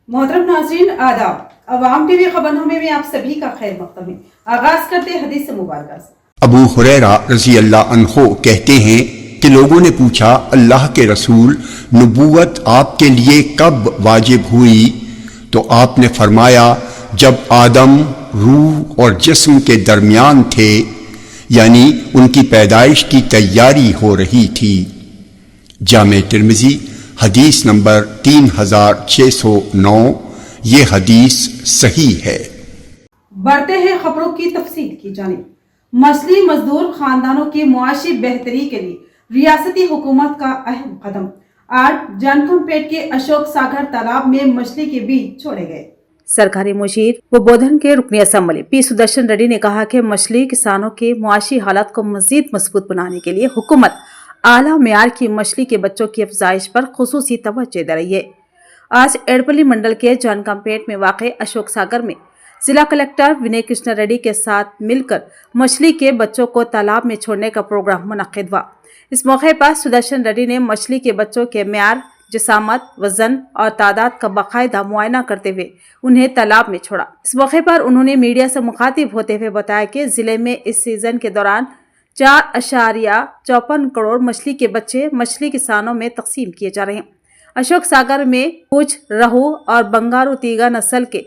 मोहतरम नाज़रीन आदाब, अवाम टीवी खबरनामे में आप सभी का खैर मक़दम है। आगाज करते हैं हदीस मुबारक से। अबू हुरैरा रज़ी अल्लाह अन्हो कहते हैं कि लोगों ने पूछा, अल्लाह के रसूल, नबूवत आपके लिए कब वाजिब हुई? तो आपने फरमाया, जब आदम रूह और जिस्म के दरमियान थे, यानी उनकी पैदाइश की तैयारी हो रही थी। जामे तिर्मिज़ी हदीस नंबर 3609। ये हदीस सही है। बढ़ते हैं खबरों की तफसील की जानिब। मछली मजदूर खानदानों की मुआशी बेहतरी के लिए रियासती हुकूमत का अहम कदम। आज जानकमपेट के अशोक सागर तालाब में मछली के बीज छोड़े गए। सरकारी मुशीर व बोधन के रुकनी असम्बली पी सुदर्शन रेड्डी ने कहा कि मछली किसानों के मुआशी हालात को मजीद मजबूत बनाने के लिए हुकूमत आला मेयार की मछली के बच्चों की अफजाइश पर खुसूसी तवज्जो दे रही है। आज एड़पल्ली मंडल के जानकमपेट में वाक़े अशोक सागर में जिला कलेक्टर विनय कृष्ण रेड्डी के साथ मिलकर मछली के बच्चों को तालाब में छोड़ने का प्रोग्राम मुनक्किद हुआ। इस मौके पर सुदर्शन रेड्डी ने मछली के बच्चों के म्यार, जिसामत, वजन और तादाद का बाकायदा मुआयना करते हुए उन्हें तालाब में छोड़ा। इस मौके पर उन्होंने मीडिया से मुखातिब होते हुए बताया कि जिले में इस सीजन के दौरान 4.54 करोड़ मछली के बच्चे मछली किसानों में तकसीम किए जा रहे हैं। अशोक सागर में कुछ रहू और बंगारू तीगा नस्ल के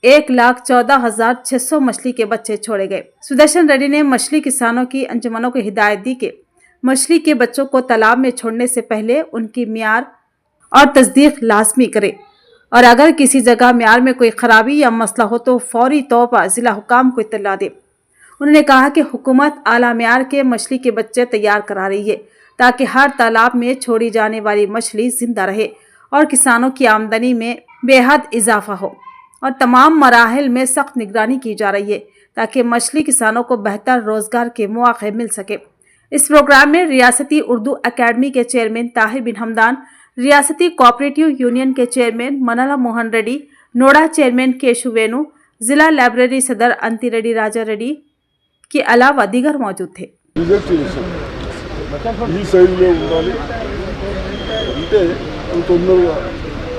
1,14,600 मछली के बच्चे छोड़े गए। सुदर्शन रेड्डी ने मछली किसानों की अंजुमनों को हिदायत दी कि मछली के बच्चों को तालाब में छोड़ने से पहले उनकी म्यार और तस्दीक लाजमी करें और अगर किसी जगह म्यार में कोई खराबी या मसला हो तो फौरी तौर पर जिला हुकाम को इत्तला दे। उन्होंने कहा कि हुकूमत आला म्यार के मछली के बच्चे तैयार करा रही है ताकि हर तालाब में छोड़ी जाने वाली मछली जिंदा रहे और किसानों की आमदनी में बेहद इजाफा हो और तमाम मराहिल में सख्त निगरानी की जा रही है ताकि मछली किसानों को बेहतर रोजगार के मौके मिल सके। इस प्रोग्राम में रियासती उर्दू अकेडमी के चेयरमैन ताहिर बिन हमदान, रियासती कोऑपरेटिव यूनियन के चेयरमैन मनला मोहन रेड्डी, नोडा चेयरमैन केशु वेणु, जिला लाइब्रेरी सदर अंति रेड्डी राजा रेड्डी के अलावा दीगर मौजूद थे। ఈ సైజులో ఉండాలి అంటే తొందరగా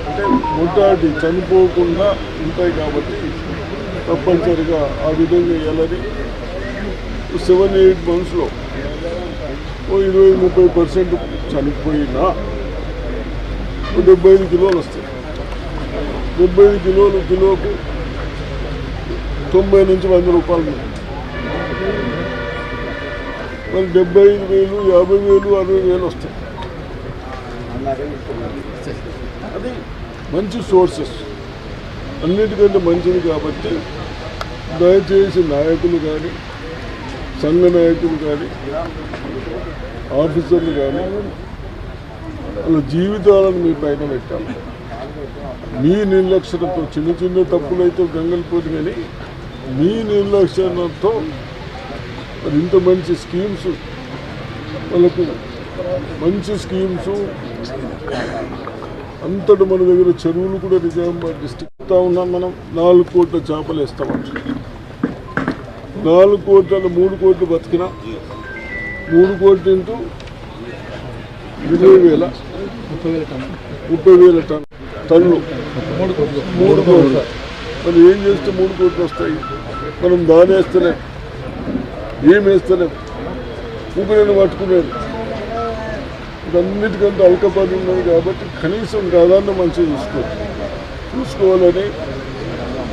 అంటే మొట్టాటి చనిపోకుండా ఉంటాయి కాబట్టి తప్పనిసరిగా ఆ విధంగా వేయాలని 7-8 మంత్స్లో 20-30% చనిపోయినా 75 కిలోలు వస్తాయి. 75 కిలోలు కిలోకు 90 నుంచి 100 రూపాయలు. మరి 75,000, 50,000, 60,000 వస్తాయి. అది మంచి సోర్సెస్, అన్నిటికంటే మంచిది. కాబట్టి దయచేసి నాయకులు కానీ, సంఘ నాయకులు కానీ, ఆఫీసర్లు కానీ వాళ్ళ జీవితాలను మీ పైన పెట్టాలి. మీ నిర్లక్ష్యంతో చిన్న చిన్న తప్పులైతే గంగలిపోతుంది కానీ మీ నిర్లక్ష్యంతో మరి ఇంత మంచి స్కీమ్స్, వాళ్ళకు మంచి స్కీమ్స్ అంతటా మన దగ్గర చెరువులు కూడా నిజామాబాద్ డిస్ట్రిక్ట్ ఉన్నాం. మనం 4 కోట్ల చేపలు వేస్తామంట. 4 కోట్ల 3 కోట్లు బతికినా 3 కోట్లు ఇంటూ 20,000 30,000 టన్నులు 3 కోట్లు. మరి ఏం చేస్తే 3 కోట్లు వస్తాయి? మనం దాని వేస్తేనే ఏం వేస్తేనే ఊపిరిని పట్టుకునేది. ఇదన్నిటికంటే అల్కపడి ఉన్నది కాబట్టి కనీసం గదాన్ని మంచిగా చూసుకోవాలని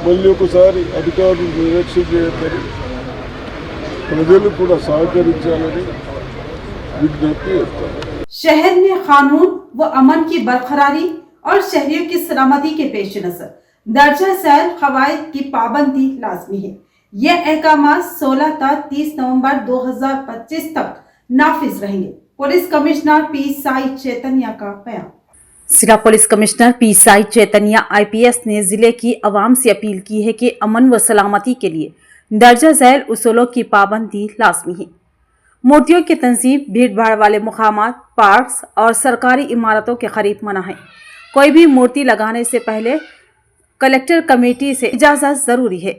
మళ్ళీ ఒకసారి అధికారులు నిర్లక్ష్యం చేయొద్దని, ప్రజలు కూడా సహకరించాలని విజ్ఞప్తి చేస్తారు. शहर में कानून व अमन की बरकरारी और शहरियों की सलामती के पेश नजर दर्जा सैल कवायद की पाबंदी लाजमी है। ये अहकामात 16 तक 30 नवंबर 2025 तक नाफिज रहेंगे। Police commissioner P Sai Chaitanya का बयान। जिला police commissioner P Sai Chaitanya IPS ने जिले की आवाम से अपील की है कि अमन व सलामती के लिए दर्जा झैल उसूलों की पाबंदी लाजमी है। मूर्तियों की तंजीम, भीड़ भाड़ वाले मुकामात, पार्क्स और सरकारी इमारतों के करीब मना है। कोई भी मूर्ति लगाने से पहले कलेक्टर कमेटी से इजाज़त ज़रूरी है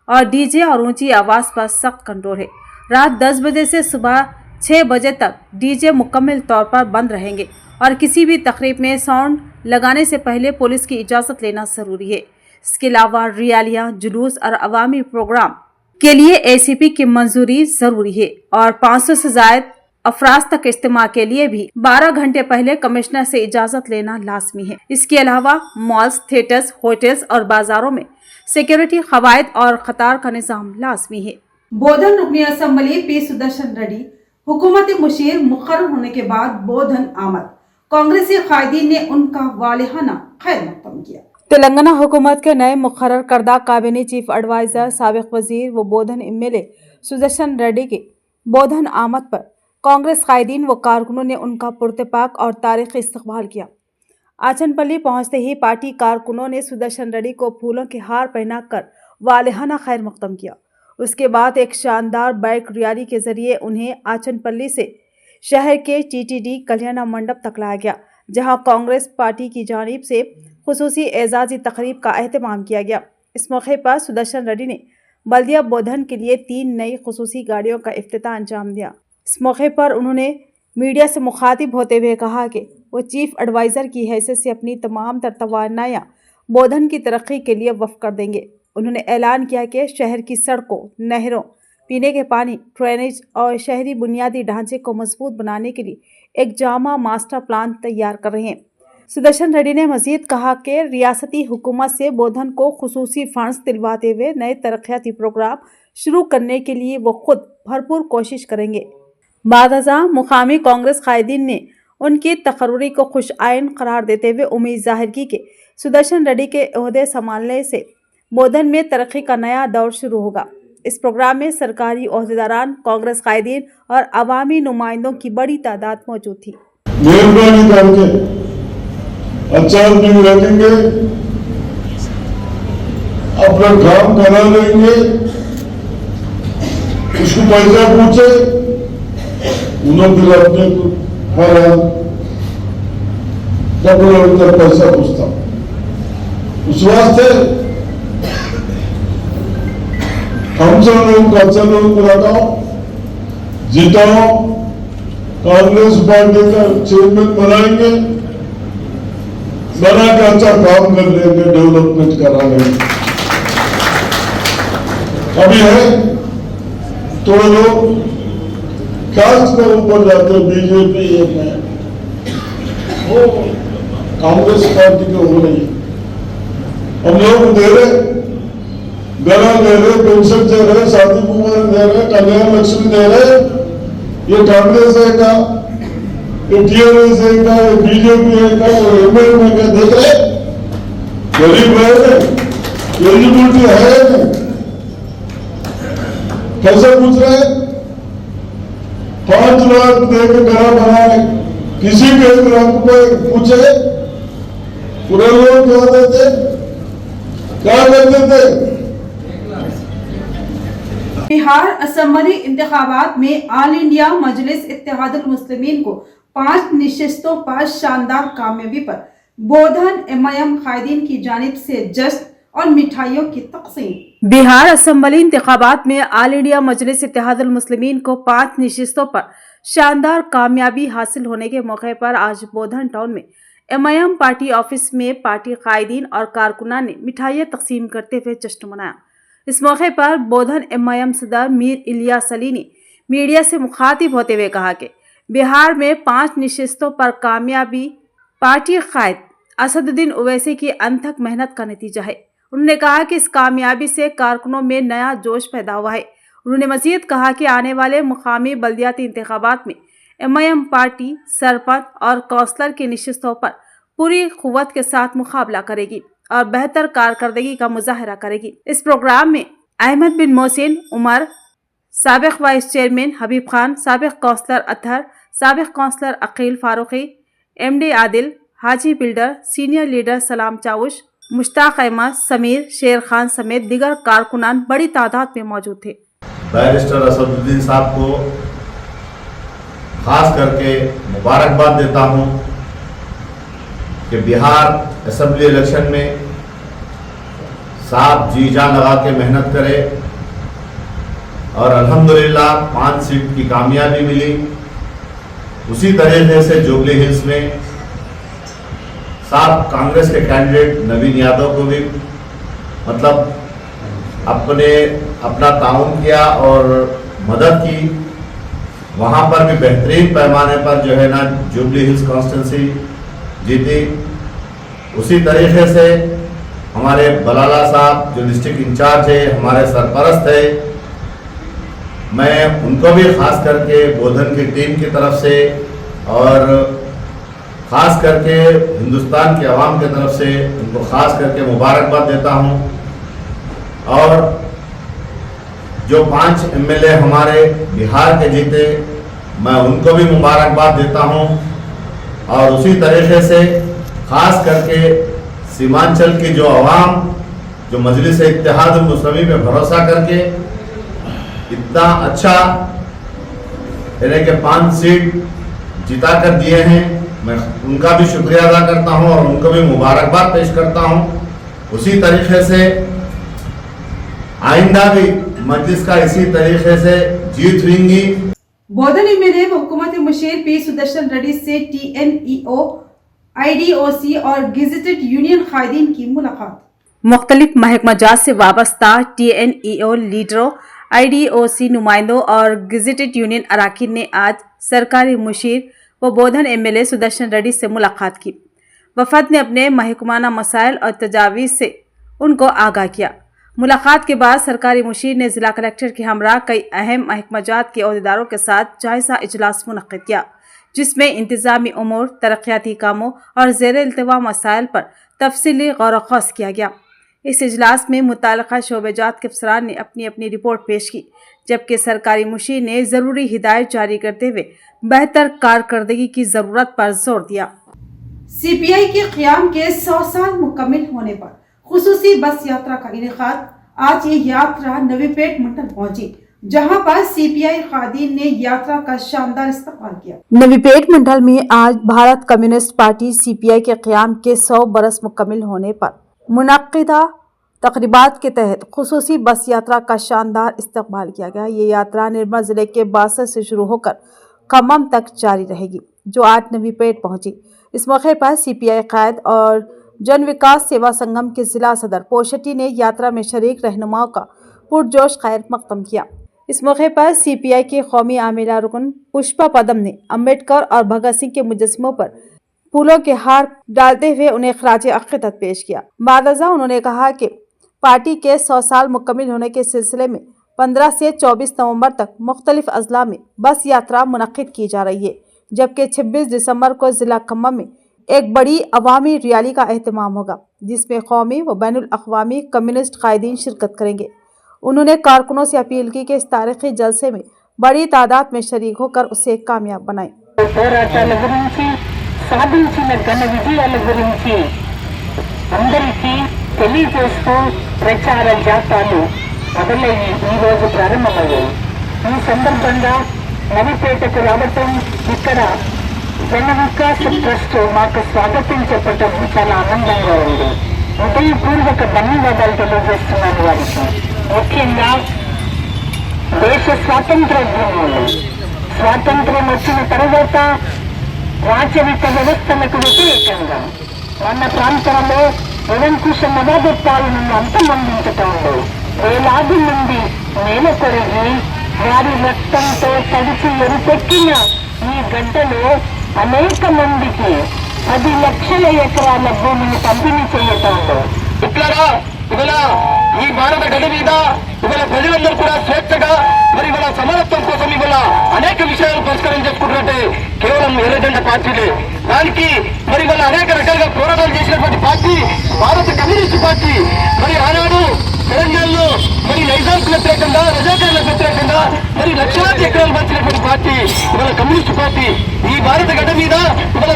और DJ और ऊंची आवाज़ पर सख्त कंट्रोल है। रात 10 बजे से सुबह 6 बजे तक DJ मुकम्मल तौर पर बंद रहेंगे और किसी भी तकरीब में साउंड लगाने से पहले पुलिस की इजाज़त लेना ज़रूरी है। इसके अलावा रैलियां, जुलूस और अवामी प्रोग्राम के लिए ACP की मंजूरी ज़रूरी है और 500 से ज़ायद अफराज तक इज्तिमा के लिए भी 12 घंटे पहले कमिश्नर से इजाज़त लेना लाजमी है। इसके अलावा मॉल्स, थिएटर्स, होटल्स और बाजारों में सिक्योरिटी कवायद और कतार का निज़ाम लाजमी है। बोधन रुकनी असम्बली पी सुदर्शन रेड्डी हुकूमत मुशीर मुकर्रर होने के बाद बोधन आमद, कांग्रेसी कायदीन ने उनका वालिहाना खैर मकदम किया। तेलंगाना हुकूमत के नए मुकर्रर करदा काबिनेट चीफ एडवाइजर साबिक वजीर व बोधन MLA सुदर्शन रेड्डी के बोधन आमद पर कांग्रेस कायदीन व कारकुनों ने उनका पुरतपाक और तारीखी इस्तकबाल किया। आचनपल्ली पहुंचते ही पार्टी कारकुनों ने सुदर्शन रेड्डी को फूलों के हार पहनाकर वालिहाना खैर मकदम किया। उसके बाद एक शानदार बाइक रैली के जरिए उन्हें आचनपल्ली से शहर के TTD कल्याण मंडप तक लाया गया, जहां कांग्रेस पार्टी की जानिब से खुसूसी एजाजी तकरीब का एहतमाम किया गया। इस मौके पर सुदर्शन रेड्डी ने बल्दिया बोधन के लिए 3 नई खुसूसी गाड़ियों का इफ्तिताह अंजाम दिया। इस मौके पर उन्होंने मीडिया से मुखातिब होते हुए कहा कि वो चीफ एडवाइज़र की हैसियत से अपनी तमाम तर तवानायाँ बोधन की तरक्की के लिए वक्फ कर देंगे। उन्होंने ऐलान किया कि शहर की सड़कों, नहरों, पीने के पानी, ड्रेनेज और शहरी बुनियादी ढांचे को मजबूत बनाने के लिए एक जामा मास्टर प्लान तैयार कर रहे हैं। सुदर्शन रेड्डी ने मजीद कहा कि रियासती हुकूमत से बोधन को खुसूसी फंड्स दिलवाते हुए नए तरक्याती प्रोग्राम शुरू करने के लिए वो खुद भरपूर कोशिश करेंगे। बादअज़ां मुकामी कांग्रेस कायदीन ने उनकी तकर्री को खुश आइन करार देते हुए उम्मीद जाहिर की कि सुदर्शन रेड्डी के ओहदे संभालने से बोधन में तरक्की का नया दौर शुरू होगा। इस प्रोग्राम में सरकारी ओहदेदारान, कांग्रेस कायदीन और अवामी नुमाइंदों की बड़ी तादाद मौजूद थी। मेहरबानी करके अच्छा दिन रखेंगे, अपना काम करा लेंगे, उसको पैसा पूछे उन्होंने अपने तक पैसा पूछता। उस वास्ते हम सब लोग अच्छा लोग को लगाओ, जिताओ, कांग्रेस पार्टी का चेयरमैन बनाएंगे, बना के अच्छा काम कर लेंगे, डेवलपमेंट करा लेंगे। अभी है थोड़े लोग कास्ट के ऊपर जाते, बीजेपी वो कांग्रेस पार्टी के हो रही है। हम लोग दे रहे, गला दे रहे, पेंशन दे रहे, शादी कुमार दे रहे, कल्याण लक्ष्मी दे रहे, ये कांग्रेस है का, ये TRS है का, ये बीजेपी है का, ये ML में क्या देख रहे? गरीब है, एलिजिबिलिटी है, कैसे पूछ रहे? 5 लाख दे के घर बनाने, किसी के 1 लाख रुपए पूछे, पूरे लोग क्या देते, क्या करते थे? बिहार असम्बली इंतखाबात में ऑल इंडिया मजलिस इत्तेहादुल मुस्लिमीन को 5 नशिस्तों पर शानदार कामयाबी पर बोधन MIM कायदीन की जानिब से जश्न और मिठाइयों की तक़सीम। बिहार असम्बली इंतखाबात में ऑल इंडिया मजलिस इत्तेहादुल मुस्लिमीन को 5 नशिस्तों पर शानदार कामयाबी हासिल होने के मौके पर आज बोधन टाउन में MIM पार्टी ऑफिस में पार्टी कायदीन और कारकुनान ने मिठाइयाँ तकसीम करते हुए जश्न मनाया। इस मौके पर बोधन MIM सदर मीर इलियास अली ने मीडिया से मुखातिब होते हुए कहा कि बिहार में 5 नशिस्तों पर कामयाबी पार्टी कायद असदुद्दीन ओवैसी की अनथक मेहनत का नतीजा है। उन्होंने कहा कि इस कामयाबी से कारकुनों में नया जोश पैदा हुआ है। उन्होंने मजीद कहा कि आने वाले मुकामी बल्दियाती इंतखाबात में MIM पार्टी सरपंच और कौंसलर की नशिस्तों पर पूरी कुव्वत के साथ मुकाबला करेगी और बेहतर कारकर्दगी का मुजाहरा करेगी। इस प्रोग्राम में अहमद बिन मोहसिन उमर, साबिक वाइस चेयरमैन हबीब खान, साबिक कौंसलर अतहर, साबिक कौंसलर अकील फारूकी, MD आदिल, हाजी बिल्डर, सीनियर लीडर सलाम चाउश, मुश्ताक अहमद, समीर, शेर खान समेत दीगर कारकुनान बड़ी तादाद में मौजूद थे। बैरिस्टर असदुद्दीन साहब को खास करके मुबारकबाद देता हूं कि बिहार असेंबली इलेक्शन में साहब जी जान लगा के मेहनत करे और अल्हम्दुलिल्लाह 5 सीट की कामयाबी मिली। उसी तरीके से जुबली हिल्स में साथ कांग्रेस के कैंडिडेट नवीन यादव को भी मतलब अपना ताउन किया और मदद की। वहाँ पर भी बेहतरीन पैमाने पर जो है ना जुबली हिल्स कॉन्स्टिट्यूंसी जीती। उसी तरीके से हमारे बलाला साहब जो डिस्ट्रिक्ट इंचार्ज है, हमारे सरपरस्त है, मैं उनको भी खास करके बोधन की टीम की तरफ से और ख़ास करके हिंदुस्तान की आवाम की तरफ से उनको ख़ास करके मुबारकबाद देता हूँ। और जो 5 MLA हमारे बिहार के जीते, मैं उनको भी मुबारकबाद देता हूँ। और उसी तरीके से ख़ास करके सीमांचल की जो आवाम जो मजलिस इत्तेहाद मुस्लिमीन में भरोसा करके इतना अच्छा यानी कि 5 सीट जिता कर दिए हैं, मैं उनका भी शुक्रिया अदा करता हूं और उनको भी मुबारकबाद पेश करता हूं। उसी तरीके से आइंदा भी मजलिस का इसी तरीके से जीत हुई। बोधन एमएलए व हुकूमत मुशीर पी सुदर्शन रेड्डी से TNEO, IDOC और गेजेटेड यूनियन कायदीन की मुलाकात। मुख्तलिफ महकमाजात से वाबस्ता TNEO लीडरों, IDOC नुमाइंदों और गेजेटेड यूनियन अराकीन ने आज सरकारी मुशीर व बोधन MLA सुदर्शन रेड्डी से मुलाकात की। वफद ने अपने महकमाना मसाइल और तजावीज़ से उनको आगाह किया। मुलाकात के बाद सरकारी मुशीर ने ज़िला कलेक्टर के हमरा कई अहम महकमाजात के अहदेदारों के साथ जायज़ा इजलास मुनक़्क़िद किया, जिसमें इंतज़ामी उमूर, तरक्याती कामों और ज़ेर इल्तिवा मसाइल पर तफसीली गौर व ख़ौज़ किया गया। इस इजलास में मुताल्लिक़ा शोबेजात के अफसरान ने अपनी अपनी रिपोर्ट पेश की, जबकि सरकारी मुशीर ने ज़रूरी हिदायत जारी करते हुए बेहतर कारकर्दगी की ज़रूरत पर जोर दिया। CPI के क़याम के 100 साल मुकम्मल होने पर खुसूसी बस यात्रा का इनेकाद। आज ये यात्रा नवीपेट मंडल पहुंची, जहां पर CPI कायदीन ने यात्रा का शानदार इस्तकबाल किया। नवीपेट मंडल में आज भारत कम्युनिस्ट पार्टी CPI के क़याम के 100 बरस मुकम्मल होने पर मुनक्किदा तक़रीबात के तहत खुसूसी बस यात्रा का शानदार इस्तकबाल किया गया। ये यात्रा निर्मल ज़िले के बासर से शुरू होकर खम्मम तक जारी रहेगी, जो आज नवीपेट पहुंची। इस मौके पर CPI कायद और जन विकास सेवा संगम के ज़िला सदर पोशटी ने यात्रा में शरीक रहनुमाओं का पुरजोश खैर मक़दम किया। इस मौके पर CPI की कौमी आमिला रुकन पुष्पा पदम ने अम्बेडकर और भगत सिंह के मुजस्समों पर फूलों के हार डालते हुए उन्हें खराजे अक़ीदत पेश किया। बादअज़ा उन्होंने कहा कि पार्टी के 100 साल मुकम्मल होने के सिलसिले में 15 से 24 नवंबर तक मुख्तलिफ अज़ला में बस यात्रा मुनक़्क़िद की जा रही है, जबकि 26 दिसंबर को ज़िला खम्मम में एक बड़ी अवामी रैली का एहतमाम होगा, जिसमें कौमी व बैनुल अक़वामी कम्युनिस्ट कायदीन शिरकत करेंगे। उन्होंने कारकुनों से अपील की कि इस तारीख़ी जलसे में बड़ी तादाद में शरीक होकर उसे कामयाब बनाएं। సాధించిన ఘన విజయాల గురించి అందరికీ తెలియజేస్తూ ప్రచార జాతాలు మొదలయ్యి ఈరోజు ప్రారంభమయ్యాయి. ఈ సందర్భంగా నవిపేటకు రావటం, ఇక్కడ జన వికాస్ ట్రస్ట్ మాకు స్వాగతం చెప్పటం చాలా ఆనందంగా ఉంది. హృదయపూర్వక ధన్యవాదాలు తెలియజేస్తున్నాను వారికి. ముఖ్యంగా దేశ స్వాతంత్రోద్యమంలో స్వాతంత్ర్యం వచ్చిన తర్వాత రాచరిక వ్యవస్థలకు వ్యతిరేకంగా మన ప్రాంతంలో నిరంకుశ నవాబు పాలనను అంతమొందించటంలో వేలాది మంది నేల కొరిగి వారి రక్తంతో తడిచి ఎరుపెక్కిన ఈ గడ్డలో అనేక మందికి 10 లక్షల ఎకరాల భూమిని పంపిణీ చేయటంలో ఇట్లాగా ఇవాళ ఈ భారత గడ్డ మీద ఇవాళ ప్రజలందరూ కూడా స్వేచ్ఛగా మరి ఇవాళ సమానత్వం కోసం ఇవాళ అనేక విషయాలు పరిష్కారం చేసుకుంటున్నట్టే కేవలం ఎర్రజెండా పార్టీలే. దానికి మరి ఇవాళ అనేక రకాలుగా పోరాటాలు చేసినటువంటి పార్టీ భారత కమ్యూనిస్ట్ పార్టీ. మరి ఆనాడు తెలంగాణలో మరి నైజాంకు వ్యతిరేకంగా, రజాకారులకు వ్యతిరేకంగా మరి లక్షలాది ఎకరాలు పంచినటువంటి పార్టీ ఇవాళ కమ్యూనిస్ట్ పార్టీ. ఈ భారత గడ్డ మీద ఇవాళ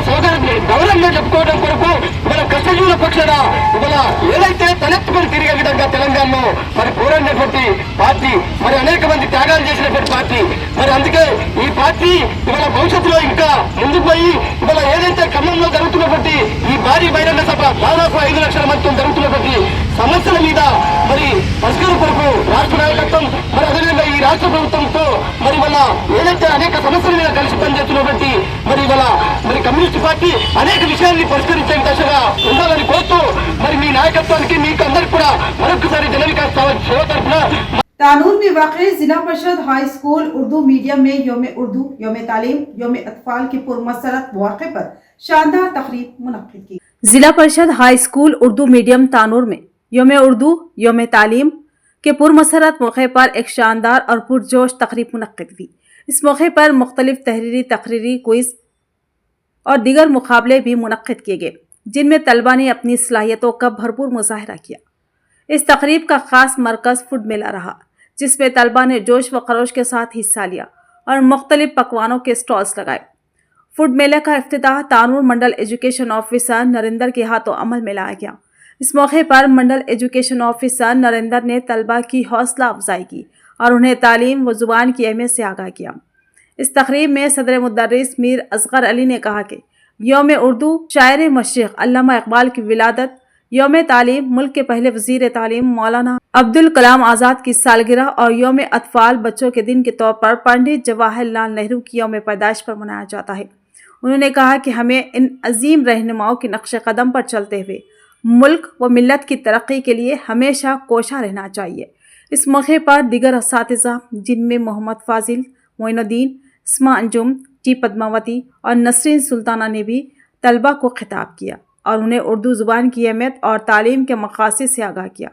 గౌరవంగా చెప్పుకోవడం కొరకు ఇవాళ కష్టజీవుల పక్షాన ఇవాళ ఏదైతే తలెత్తుకొని తిరిగే విధంగా తెలంగాణలో మరి పోరాడినటువంటి పార్టీ, మరి అనేక మంది త్యాగాలు చేసినటువంటి పార్టీ. మరి అందుకే ఈ పార్టీ ఇవాళ భవిష్యత్తులో ఇంకా ముందుకు పోయి ఇవాళ ఏదైతే ఖమ్మంలో జరుగుతున్నటువంటి ఈ భారీ బహిరంగ సభ దాదాపు 5 లక్షల మందితో జరుగుతున్నటువంటి సమస్యల మీద మరి పరిష్కారం కొరకు రాష్ట్ర నాయకత్వం, మరి అదేవిధంగా ఈ రాష్ట్ర ప్రభుత్వంతో మరి ఇవాళ ఏదైతే అనేక సమస్యల మీద కలిసి పనిచేస్తున్నటువంటి మరి ఇవాళ మరి కమ్యూనిస్ట్ పార్టీ అనేక విషయాల్ని పరిష్కరించే దిశగా ఉండాలని కోరుతూ మరి మీ నాయకత్వానికి మీకు అందరికి కూడా మరొకసారి జన వికాస్ సేవ తరఫున तानूर में वाक़ जिला परिषद हाई स्कूल उर्दू मीडियम में योम उर्दू, योम तालीम, योम अतफाल के पुरमसरत मौके पर शानदार तकरीब मुनक्किद की। जिला परिषद high school Urdu medium Tanur में योम उर्दू, योम तालीम के पुरमसरत मौके पर एक शानदार और पुरजोश तकरीब मुनक्किद हुई। इस मौके पर मुख्तलिफ तहरीरी, तकरीरी, क्विज और दीगर मुकाबले भी मुनक्किद किए गए, जिनमें तलबा ने अपनी सलाहियतों का भरपूर मुजाहरा किया। इस तकरीब का खास मरकज़ फूड मेला रहा, जिसमें तलबा ने जोश व खरोश के साथ हिस्सा लिया और मुख्तलिफ पकवानों के स्टॉल्स लगाए। फूड मेले का इफ्तिताह तानूर मंडल एजुकेशन ऑफिसर नरेंद्र के हाथों अमल में लाया गया। इस मौके पर मंडल एजुकेशन ऑफिसर नरेंद्र ने तलबा की हौसला अफजाई की और उन्हें तालीम व ज़ुबान की अहमियत से आगाह किया। इस तकरीब में सदर मुदर्रिस मीर असगर अली ने कहा कि योम उर्दू शायर मशरिक़ अल्लामा इकबाल की विलादत, योम तालीम मुल्क के पहले वज़ीर तालीम मौलाना अब्दुल कलाम आज़ाद की सालगिरह और योम अतफाल बच्चों के दिन के तौर पर पंडित जवाहरलाल नेहरू की योम पैदाइश पर मनाया जाता है। उन्होंने कहा कि हमें इन अजीम रहनुमाओं के नक्श कदम पर चलते हुए मुल्क व मिल्लत की तरक्की के लिए हमेशा कोशा रहना चाहिए। इस मौके पर दीगर असातिज़ा जिनमें मोहम्मद फाजिल, मोइनुद्दीन, इस्मा अंजुम, टी पद्मावती और नसरीन सुल्ताना ने भी तलबा को खिताब किया और उन्हें उर्दू ज़ुबान की अहमियत और तालीम के मक़ासिद से आगाह किया।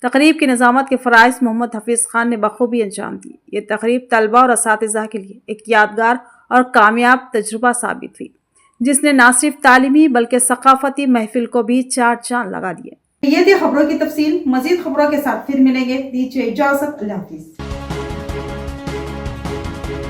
तकरीब की निज़ामत के फ़राइज़ मोहम्मद हफीज़ खान ने बखूबी अंजाम दी। ये तकरीब तलबा और असातिज़ा के लिए एक यादगार और कामयाब तजुर्बा साबित हुई, जिसने न सिर्फ तालीमी बल्कि सकाफ़ती महफिल को भी चार चांद लगा दिए। ये थी खबरों की तफसील। मज़ीद खबरों के साथ फिर मिलेंगे। दीजिए इजाज़त। अल्लाह हाफ़िज़।